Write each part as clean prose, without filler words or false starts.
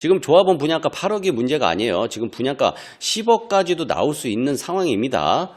지금 조합원 분양가 8억이 문제가 아니에요. 지금 분양가 10억까지도 나올 수 있는 상황입니다.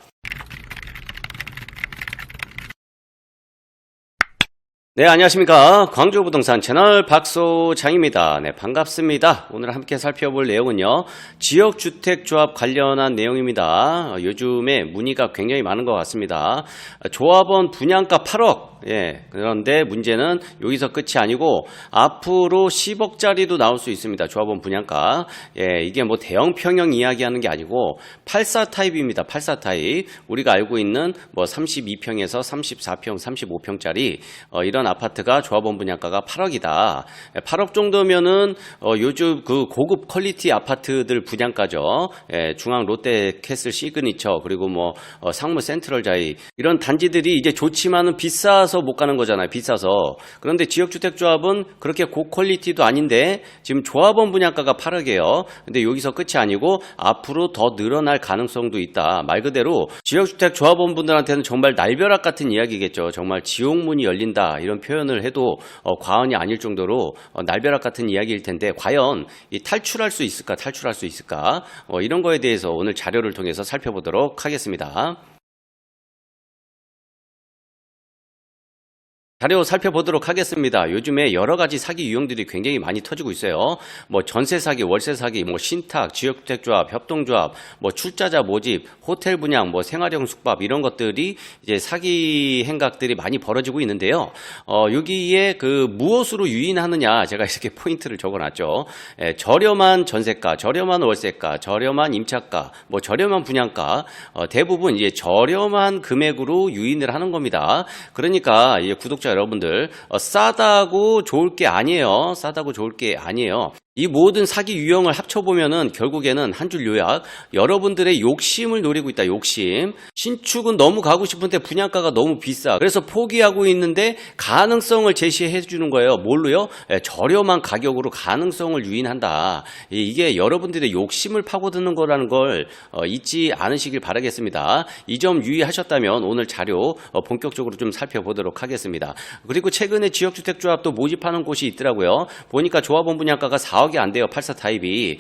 네, 안녕하십니까. 광주부동산 채널 박소장입니다. 네, 반갑습니다. 오늘 함께 살펴볼 내용은요, 지역주택조합 관련한 내용입니다. 요즘에 문의가 굉장히 많은 것 같습니다. 조합원 분양가 8억. 예, 그런데 문제는 여기서 끝이 아니고 앞으로 10억짜리도 나올 수 있습니다. 조합원 분양가. 예, 이게 뭐 대형 평형 이야기하는 게 아니고 84 타입입니다. 84 타입. 우리가 알고 있는 뭐 32평에서 34평, 35평짜리 이런 아파트가 조합원 분양가가 8억이다. 8억 정도면은 요즘 그 고급 퀄리티 아파트들 분양가죠. 예, 중앙 롯데캐슬 시그니처, 그리고 뭐 상무 센트럴자이, 이런 단지들이 이제 좋지만은 비싸서 못 가는 거잖아요. 비싸서. 그런데 지역주택조합은 그렇게 고퀄리티도 아닌데 지금 조합원 분양가가 8억이에요. 근데 여기서 끝이 아니고 앞으로 더 늘어날 가능성도 있다. 말 그대로 지역주택조합원 분들한테는 정말 날벼락 같은 이야기겠죠. 정말 지옥문이 열린다, 이런 표현을 해도 과언이 아닐 정도로 날벼락 같은 이야기일 텐데, 과연 이 탈출할 수 있을까, 탈출할 수 있을까, 이런 거에 대해서 오늘 자료를 통해서 살펴보도록 하겠습니다. 자료 살펴보도록 하겠습니다. 요즘에 여러 가지 사기 유형들이 굉장히 많이 터지고 있어요. 뭐 전세 사기, 월세 사기, 뭐 신탁, 지역주택조합, 협동조합, 뭐 출자자 모집, 호텔 분양, 뭐 생활형 숙박, 이런 것들이 이제 사기 행각들이 많이 벌어지고 있는데요. 여기에 그 무엇으로 유인하느냐, 제가 이렇게 포인트를 적어놨죠. 저렴한 전세가, 저렴한 월세가, 저렴한 임차가, 뭐 저렴한 분양가, 대부분 이제 저렴한 금액으로 유인을 하는 겁니다. 그러니까 이제 구독자 여러분들, 싸다고 좋을 게 아니에요. 싸다고 좋을 게 아니에요. 이 모든 사기 유형을 합쳐보면은 결국에는 한 줄 요약, 여러분들의 욕심을 노리고 있다. 욕심. 신축은 너무 가고 싶은데 분양가가 너무 비싸. 그래서 포기하고 있는데 가능성을 제시해 주는 거예요. 뭘로요? 저렴한 가격으로 가능성을 유인한다. 이게 여러분들의 욕심을 파고드는 거라는 걸 잊지 않으시길 바라겠습니다. 이 점 유의하셨다면 오늘 자료 본격적으로 좀 살펴보도록 하겠습니다. 그리고 최근에 지역주택조합도 모집하는 곳이 있더라고요. 보니까 조합원 분양가가 4억이 안 돼요. 84 타입이.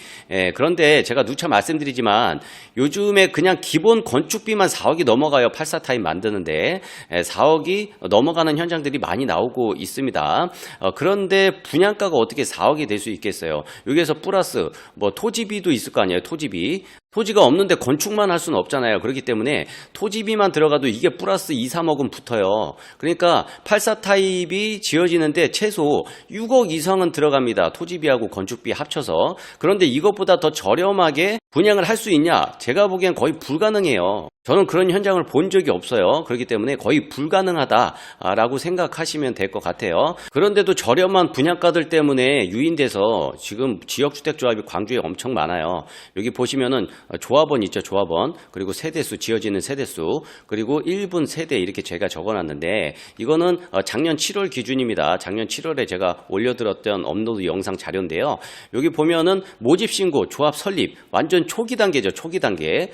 그런데 제가 누차 말씀드리지만 요즘에 그냥 기본 건축비만 4억이 넘어가요. 84 타입 만드는데 4억이 넘어가는 현장들이 많이 나오고 있습니다. 그런데 분양가가 어떻게 4억이 될 수 있겠어요? 여기에서 플러스 뭐 토지비도 있을 거 아니에요. 토지비. 토지가 없는데 건축만 할 수는 없잖아요. 그렇기 때문에 토지비만 들어가도 이게 플러스 2, 3억은 붙어요. 그러니까 84 타입이 지어지는데 최소 6억 이상은 들어갑니다. 토지비하고 건축비 합쳐서. 그런데 이것보다 더 저렴하게 분양을 할 수 있냐? 제가 보기엔 거의 불가능해요. 저는 그런 현장을 본 적이 없어요. 그렇기 때문에 거의 불가능하다라고 생각하시면 될 것 같아요. 그런데도 저렴한 분양가들 때문에 유인돼서 지금 지역주택조합이 광주에 엄청 많아요. 여기 보시면은 조합원 있죠. 조합원. 그리고 세대수, 지어지는 세대수, 그리고 1분 세대, 이렇게 제가 적어놨는데 이거는 작년 7월 기준입니다. 작년 7월에 제가 올려드렸던 업로드 영상 자료인데요. 여기 보면은 모집신고, 조합 설립, 완전 초기 단계죠. 초기 단계.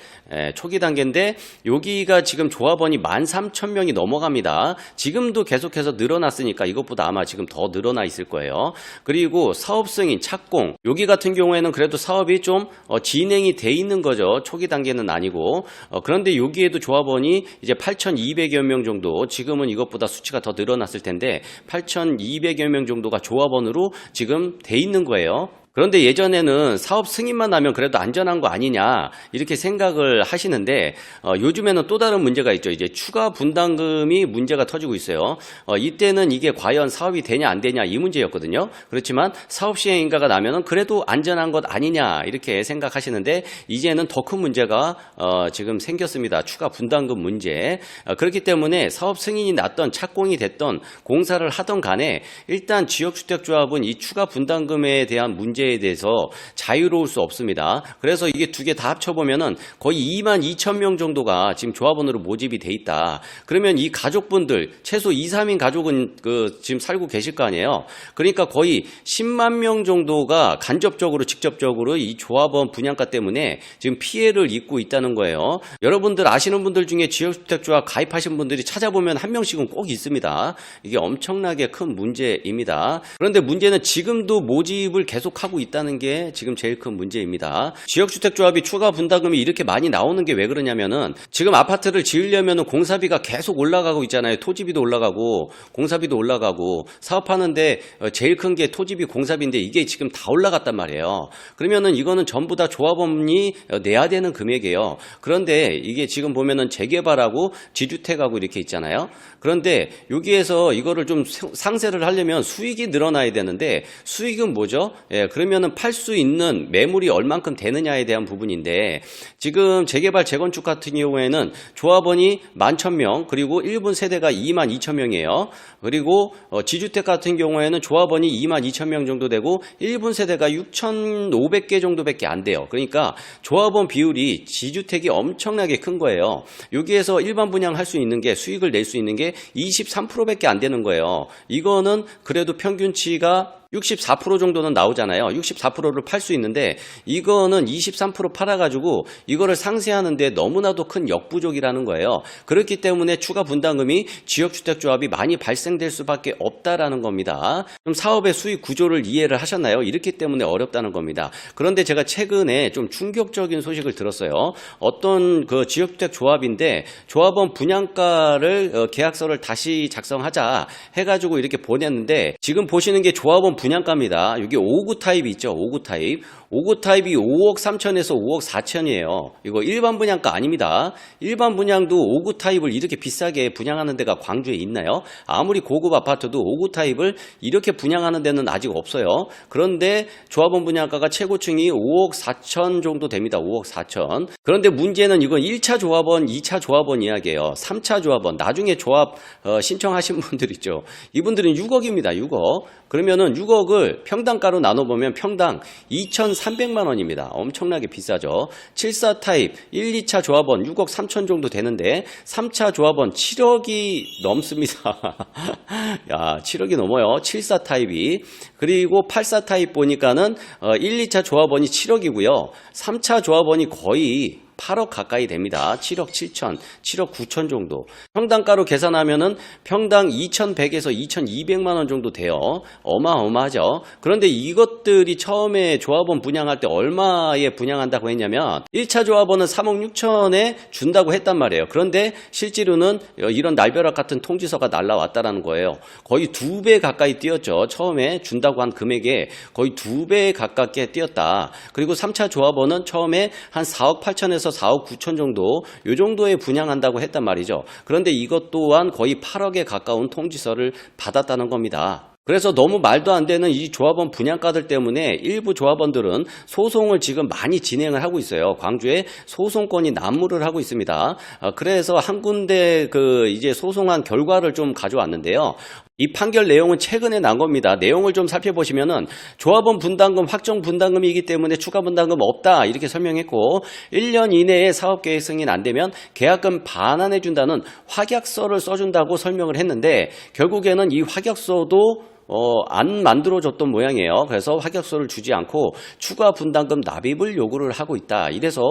초기 단계인데 여기가 지금 조합원이 13,000명이 넘어갑니다. 지금도 계속해서 늘어났으니까 이것보다 아마 지금 더 늘어나 있을 거예요. 그리고 사업 승인, 착공, 여기 같은 경우에는 그래도 사업이 좀 진행이 돼 있는 거죠. 초기 단계는 아니고. 그런데 여기에도 조합원이 이제 8,200여 명 정도, 지금은 이것보다 수치가 더 늘어났을 텐데 8,200여 명 정도가 조합원으로 지금 돼 있는 거예요. 그런데 예전에는 사업 승인만 나면 그래도 안전한 거 아니냐, 이렇게 생각을 하시는데 요즘에는 또 다른 문제가 있죠. 이제 추가 분담금이 문제가 터지고 있어요. 이때는 이게 과연 사업이 되냐 안 되냐 이 문제였거든요. 그렇지만 사업 시행 인가가 나면은 그래도 안전한 것 아니냐, 이렇게 생각하시는데 이제는 더 큰 문제가 지금 생겼습니다. 추가 분담금 문제. 그렇기 때문에 사업 승인이 났던, 착공이 됐던, 공사를 하던 간에 일단 지역주택조합은 이 추가 분담금에 대한 문제에 대해서 자유로울 수 없습니다. 그래서 이게 두 개 다 합쳐보면은 거의 22,000명 정도가 지금 조합원으로 모집이 돼 있다. 그러면 이 가족분들, 최소 2, 3인 가족은 지금 살고 계실 거 아니에요. 그러니까 거의 10만 명 정도가 간접적으로, 직접적으로 이 조합원 분양가 때문에 지금 피해를 입고 있다는 거예요. 여러분들 아시는 분들 중에 지역주택조합 가입하신 분들이 찾아보면 한 명씩은 꼭 있습니다. 이게 엄청나게 큰 문제입니다. 그런데 문제는 지금도 모집을 계속하고 하고 있다는 게 지금 제일 큰 문제입니다. 지역주택조합이 추가 분담금이 이렇게 많이 나오는 게 왜 그러냐면은 지금 아파트를 지으려면은 공사비가 계속 올라가고 있잖아요. 토지비도 올라가고 공사비도 올라가고 사업하는데 제일 큰 게 토지비 공사비인데 이게 지금 다 올라갔단 말이에요. 그러면은 이거는 전부 다 조합원이 내야 되는 금액이에요. 그런데 이게 지금 보면은 재개발하고 지주택하고 이렇게 있잖아요. 그런데 여기에서 이거를 좀 상세를 하려면 수익이 늘어나야 되는데 수익은 뭐죠? 예, 그러면은 팔 수 있는 매물이 얼만큼 되느냐에 대한 부분인데 지금 재개발 재건축 같은 경우에는 조합원이 11,000명 그리고 1분 세대가 22,000명이에요. 그리고 지주택 같은 경우에는 조합원이 22,000명 정도 되고 1분 세대가 6,500개 정도밖에 안 돼요. 그러니까 조합원 비율이 지주택이 엄청나게 큰 거예요. 여기에서 일반 분양할 수 있는 게 수익을 낼 수 있는 게 23%밖에 안 되는 거예요. 이거는 그래도 평균치가 64% 정도는 나오잖아요. 64%를 팔 수 있는데 이거는 23% 팔아가지고 이거를 상쇄하는데 너무나도 큰 역부족이라는 거예요. 그렇기 때문에 추가 분담금이 지역주택조합이 많이 발생될 수밖에 없다라는 겁니다. 좀 사업의 수익 구조를 이해를 하셨나요? 이렇기 때문에 어렵다는 겁니다. 그런데 제가 최근에 좀 충격적인 소식을 들었어요. 어떤 그 지역주택조합인데 조합원 분양가를 계약서를 다시 작성하자 해가지고 이렇게 보냈는데 지금 보시는 게 조합원 분양가입니다. 여기 5구 타입이 있죠. 5구 타입. 5구 타입이 5억 3천에서 5억 4천이에요. 이거 일반 분양가 아닙니다. 일반 분양도 5구 타입을 이렇게 비싸게 분양하는 데가 광주에 있나요? 아무리 고급 아파트도 5구 타입을 이렇게 분양하는 데는 아직 없어요. 그런데 조합원 분양가가 최고층이 5억 4천 정도 됩니다. 5억 4천. 그런데 문제는 이건 1차 조합원, 2차 조합원 이야기예요. 3차 조합원, 나중에 조합 신청하신 분들 있죠. 이분들은 6억입니다. 6억. 그러면은 6억을 평당가로 나눠보면 평당 2,300만 원입니다. 엄청나게 비싸죠. 7사 타입 1, 2차 조합원 6억 3천 정도 되는데 3차 조합원 7억이 넘습니다. 야, 7억이 넘어요. 7사 타입이. 그리고 8사 타입 보니까는 1, 2차 조합원이 7억이고요. 3차 조합원이 거의 8억 가까이 됩니다. 7억 7천, 7억 9천 정도. 평당가로 계산하면은 평당 2,100에서 2,200만 원 정도 돼요. 어마어마하죠. 그런데 이것들이 처음에 조합원 분양할 때 얼마에 분양한다고 했냐면 1차 조합원은 3억 6천에 준다고 했단 말이에요. 그런데 실제로는 이런 날벼락 같은 통지서가 날라왔다라는 거예요. 거의 2배 가까이 뛰었죠. 처음에 준다고 한 금액에 거의 2배 가깝게 뛰었다. 그리고 3차 조합원은 처음에 한 4억 8천에서 4억 9천 정도 이 정도에 분양한다고 했단 말이죠. 그런데 이것 또한 거의 8억에 가까운 통지서를 받았다는 겁니다. 그래서 너무 말도 안 되는 이 조합원 분양가들 때문에 일부 조합원들은 소송을 지금 많이 진행을 하고 있어요. 광주에 소송권이 난무를 하고 있습니다. 그래서 한 군데 이제 소송한 결과를 좀 가져왔는데요. 이 판결 내용은 최근에 난 겁니다. 내용을 좀 살펴보시면은 조합원 분담금 확정 분담금이기 때문에 추가 분담금 없다 이렇게 설명했고 1년 이내에 사업계획 승인 안 되면 계약금 반환해 준다는 확약서를 써준다고 설명을 했는데 결국에는 이 확약서도 안 만들어졌던 모양이에요. 그래서 확약서를 주지 않고 추가 분담금 납입을 요구를 하고 있다. 이래서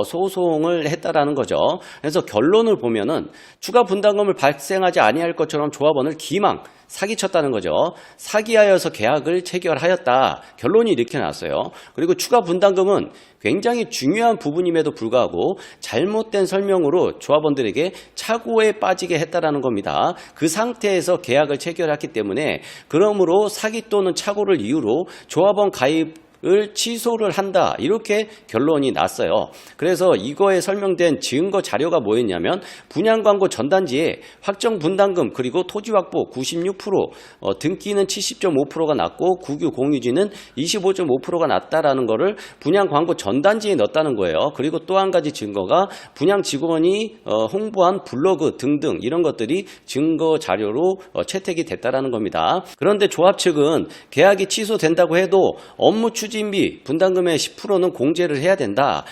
소송을 했다라는 거죠. 그래서 결론을 보면은 추가 분담금을 발생하지 아니할 것처럼 조합원을 기망 사기쳤다는 거죠. 사기하여서 계약을 체결하였다. 결론이 이렇게 나왔어요. 그리고 추가 분담금은 굉장히 중요한 부분임에도 불구하고 잘못된 설명으로 조합원들에게 착오에 빠지게 했다라는 겁니다. 그 상태에서 계약을 체결했기 때문에 그러므로 사기 또는 착오를 이유로 조합원 가입 을 취소를 한다 이렇게 결론이 났어요. 그래서 이거에 설명된 증거 자료가 뭐였냐면 분양광고 전단지에 확정 분담금 그리고 토지 확보 96% 등기는 70.5%가 났고 국유 공유지는 25.5%가 났다라는 거를 분양광고 전단지에 넣었다는 거예요. 그리고 또 한 가지 증거가 분양 직원이 홍보한 블로그 등등 이런 것들이 증거 자료로 채택이 됐다라는 겁니다. 그런데 조합 측은 계약이 취소된다고 해도 업무 추진비 분담금의 10%는 공제를 해야 된다.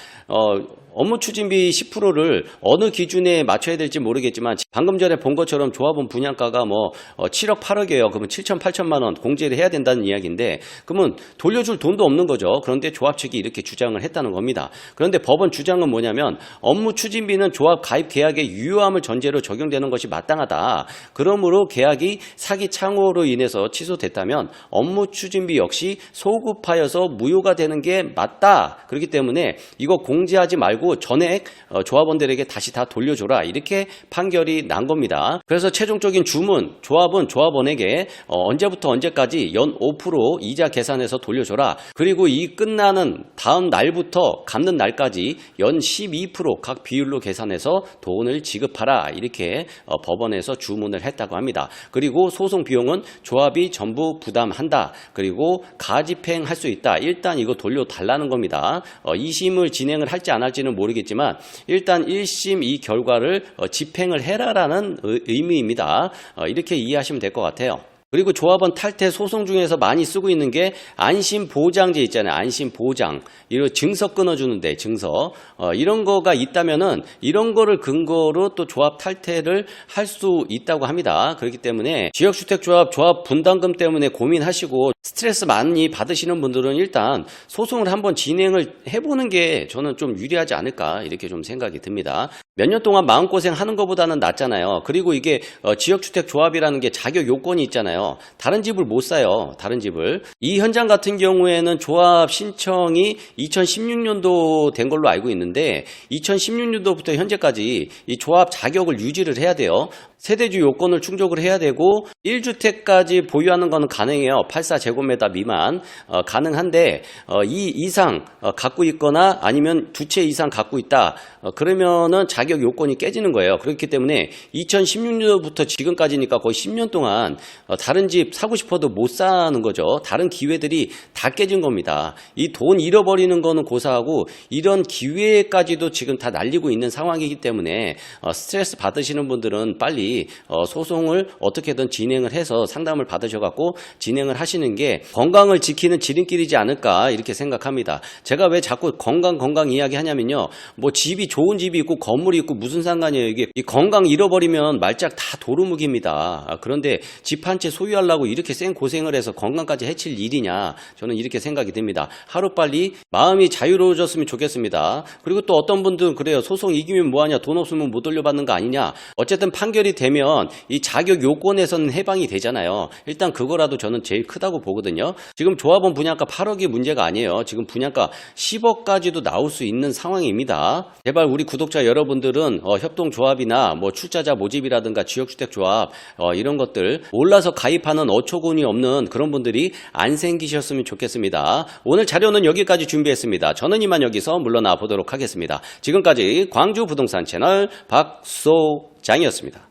업무 추진비 10%를 어느 기준에 맞춰야 될지 모르겠지만 방금 전에 본 것처럼 조합원 분양가가 뭐 7억 8억이에요. 그러면 7천 8천만 원 공제를 해야 된다는 이야기인데 그러면 돌려줄 돈도 없는 거죠. 그런데 조합 측이 이렇게 주장을 했다는 겁니다. 그런데 법원 주장은 뭐냐면 업무 추진비는 조합 가입 계약의 유효함을 전제로 적용되는 것이 마땅하다. 그러므로 계약이 사기 창호로 인해서 취소됐다면 업무 추진비 역시 소급하여서 무효가 되는 게 맞다. 그렇기 때문에 이거 공제하지 말고 전액 조합원들에게 다시 다 돌려줘라. 이렇게 판결이 난 겁니다. 그래서 최종적인 주문, 조합은 조합원에게 언제부터 언제까지 연 5% 이자 계산해서 돌려줘라. 그리고 이 끝나는 다음 날부터 갚는 날까지 연 12% 각 비율로 계산해서 돈을 지급하라. 이렇게 법원에서 주문을 했다고 합니다. 그리고 소송 비용은 조합이 전부 부담한다. 그리고 가집행할 수 있다. 일단 이거 돌려달라는 겁니다. 2심을 진행을 할지 안 할지는 모르겠지만 일단 1심 이 결과를 집행을 해라라는 의미입니다. 이렇게 이해하시면 될 것 같아요. 그리고 조합원 탈퇴 소송 중에서 많이 쓰고 있는 게 안심보장제 있잖아요. 안심보장. 이런 증서 끊어주는데 증서. 이런 거가 있다면은 이런 거를 근거로 또 조합 탈퇴를 할 수 있다고 합니다. 그렇기 때문에 지역주택조합 조합 분담금 때문에 고민하시고 스트레스 많이 받으시는 분들은 일단 소송을 한번 진행을 해보는 게 저는 좀 유리하지 않을까 이렇게 좀 생각이 듭니다. 몇 년 동안 마음고생 하는 것보다는 낫잖아요. 그리고 이게 지역주택조합이라는 게 자격 요건이 있잖아요. 다른 집을 못 사요. 다른 집을. 이 현장 같은 경우에는 조합 신청이 2016년도 된 걸로 알고 있는데 2016년도부터 현재까지 이 조합 자격을 유지를 해야 돼요. 세대주 요건을 충족을 해야 되고 1주택까지 보유하는 것은 가능해요. 84제곱미터 미만 가능한데 이 이상 갖고 있거나 아니면 두 채 이상 갖고 있다. 그러면은 자격 요건이 깨지는 거예요. 그렇기 때문에 2016년부터 지금까지니까 거의 10년 동안 다른 집 사고 싶어도 못 사는 거죠. 다른 기회들이 다 깨진 겁니다. 이 돈 잃어버리는 거는 고사하고 이런 기회까지도 지금 다 날리고 있는 상황이기 때문에 스트레스 받으시는 분들은 빨리 소송을 어떻게든 진행을 해서 상담을 받으셔갖고 진행을 하시는 게 건강을 지키는 지름길이지 않을까 이렇게 생각합니다. 제가 왜 자꾸 건강 이야기 하냐면요. 뭐 집이 좋은 집이 있고 건물이 있고 무슨 상관이에요. 이게 이 건강 잃어버리면 말짝 다 도루묵입니다. 그런데 집 한 채 소유하려고 이렇게 쌩 고생을 해서 건강까지 해칠 일이냐 저는 이렇게 생각이 듭니다. 하루빨리 마음이 자유로워졌으면 좋겠습니다. 그리고 또 어떤 분들은 그래요. 소송 이기면 뭐하냐 돈 없으면 못 돌려받는 거 아니냐. 어쨌든 판결이 되면 이 자격 요건에서는 해방이 되잖아요. 일단 그거라도 저는 제일 크다고 보거든요. 지금 조합원 분양가 8억이 문제가 아니에요. 지금 분양가 10억까지도 나올 수 있는 상황입니다. 제발 우리 구독자 여러분들은 협동조합이나 뭐 출자자 모집이라든가 지역주택조합 이런 것들 몰라서 가입하는 어처구니 없는 그런 분들이 안 생기셨으면 좋겠습니다. 오늘 자료는 여기까지 준비했습니다. 저는 이만 여기서 물러나 보도록 하겠습니다. 지금까지 광주 부동산 채널 박소장이었습니다.